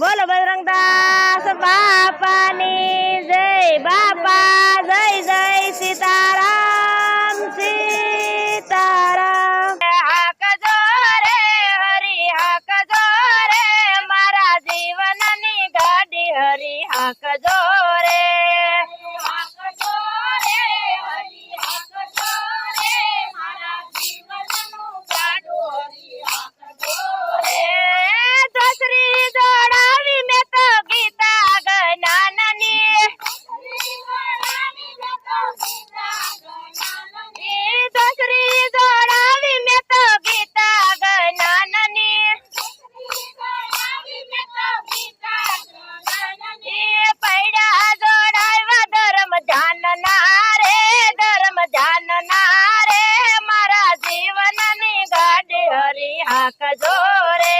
બોલો બજરંગદાસ બાપાની જય બાપા જય જય સીતારામ સીતારામ હાકજો રે હરી હાકજો રે મારા જીવનની ગાડી હરી હાકજો રે હાકજો રે હરી હાકજો રે મારા જીવનનું ગાડું હરી હાકજો રે દસરી જોડાવી મેં તો ગીતા જ્ઞાનની દસરી જોડાવી મેં તો ગીતા જ્ઞાનની પૈડા જોડાવ્યા ધર્મ ધ્યાનના રે ધર્મ ધ્યાનના રે મારા જીવનની ગાડી હરી હાકજો રે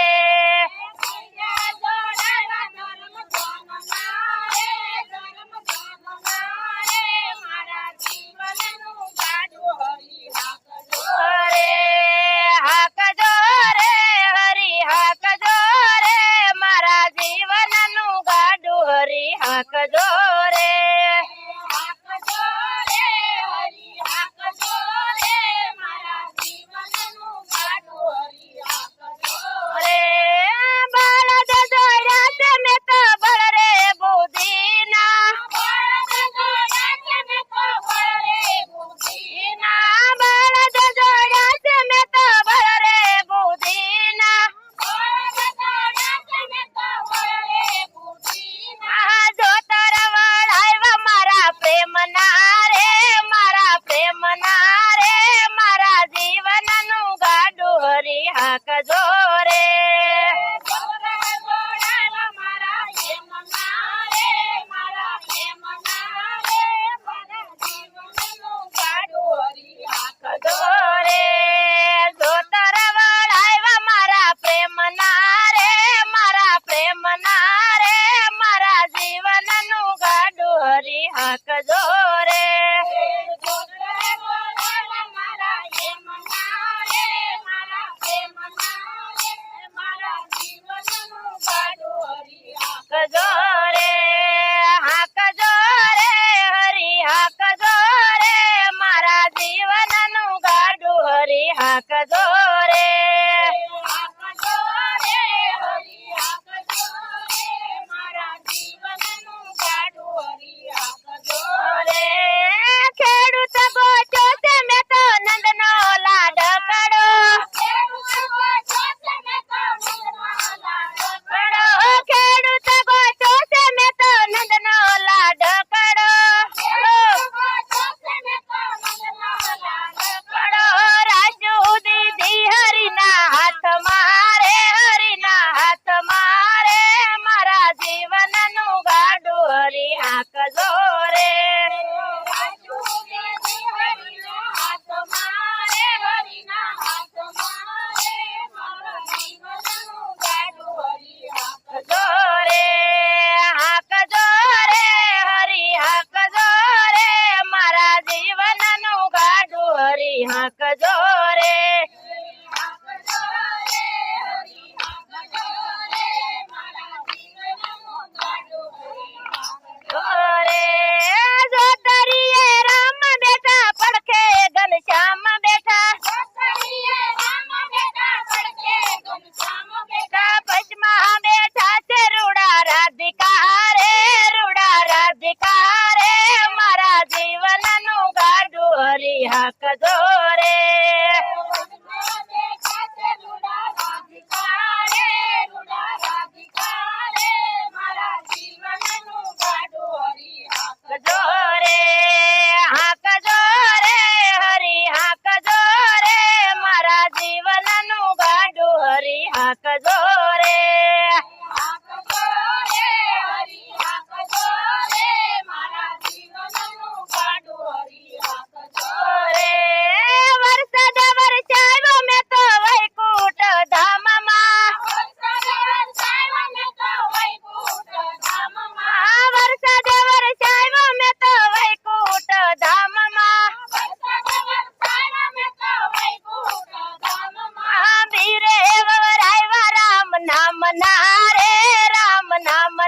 હાકજો રે હાકજો રે હરી હાકજો રે મારા જીવનનું ગાડું હરી હાકજો રે બળદ જોડ્યા છે મેં તો બળ રે બુદ્ધિના બળદ જોડ્યા છે મેં તો બળ રે બુદ્ધિના બળદ જોડ્યા છે મેં તો બળ રે બુદ્ધિના બળદ જોડ્યા છે મેં તો બળ રે બુદ્ધિના જો તારા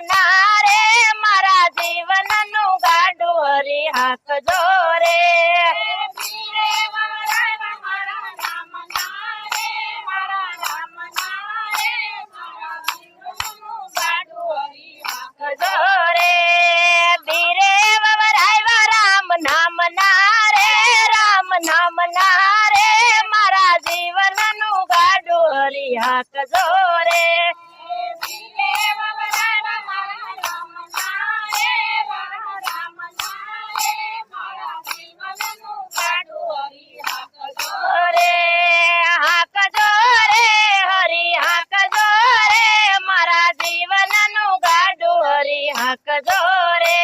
ના રે મારા જીવનનું ગાડું હરી હાંકજો રે હાંકજો રે હાંકજો રે હરી હાંકજો રે મારા જીવનનું ગાડું હરી હાંકજો રે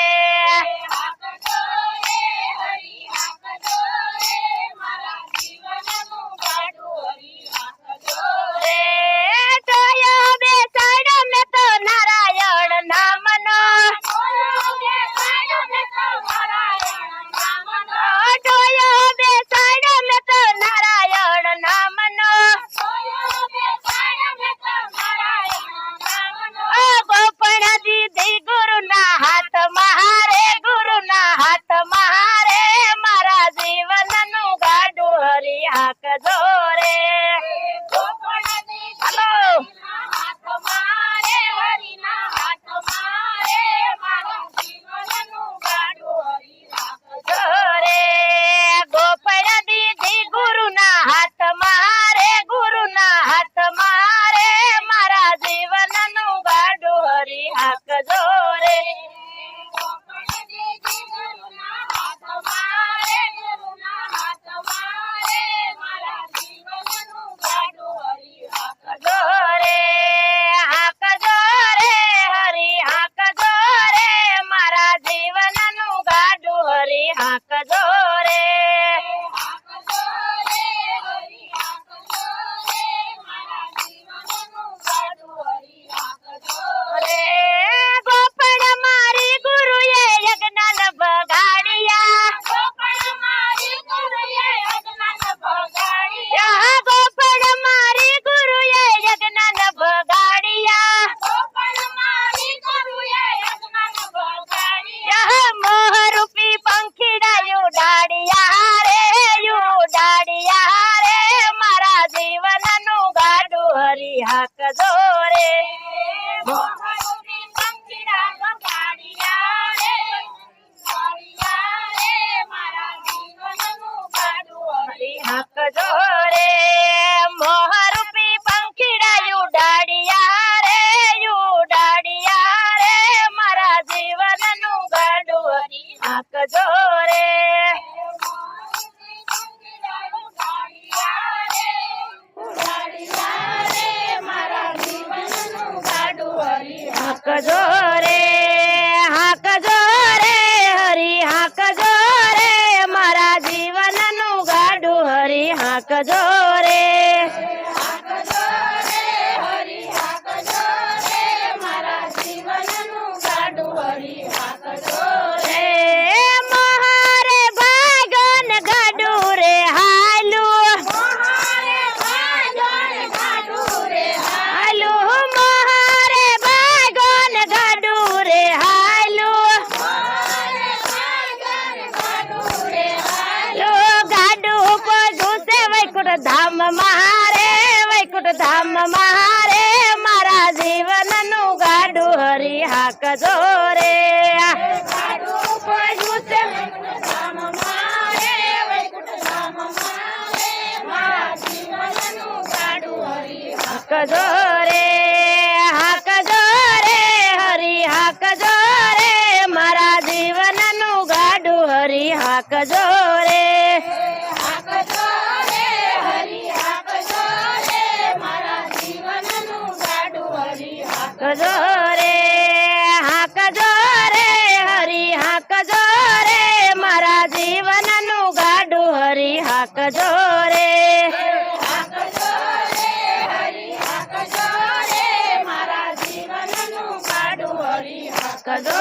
હાંકજો રે હાલો ગોપણ દીધી ગુરુના હાથ મારે ગુરુના હાથ મારે મારા જીવનનું ગાડું હરી હાંકજો રે હાંકજો રે ગોપણ મારી ગુરુએ યજ્ઞ બગાડ્યા ગોપણ મારી ગુરુએ યજ્ઞ બગાડ્યા મોહરૂપી પંખીડાયું ડાડિયા રે મારા જીવનનું ગાડું હરી હાંકજો રે હાંકજો રે મોહરૂપી પંખીડાયું ડાડિયા રે મારા જીવનનું ગાડું હરી હાંકજો રે હાંકજો રે હાંકજો રે હરી હાંકજો રે મારા જીવનનું ગાડું હરી હાંકજો રે મહારે ભાગન ગાડું રે હાલું મહારે ભાગન ગાડું રે હાલું ગાડું પગું છે વૈકુંઠ ધામ મારે મારા જીવનનું ગાડું હરી હાંકજો રે હાંકજો રે હાંકજો રે હરી હાંકજો રે મારા જીવનનું ગાડું હરી હાંકજો રે હાંકજો રે હરી હાંકજો રે મારા જીવનનું ગાડું હરી હાંકજો રે હાંકજો રે હરી હાંકજો રે મારા જીવનનું ગાડું હરી હાંકજો રે હાંકજો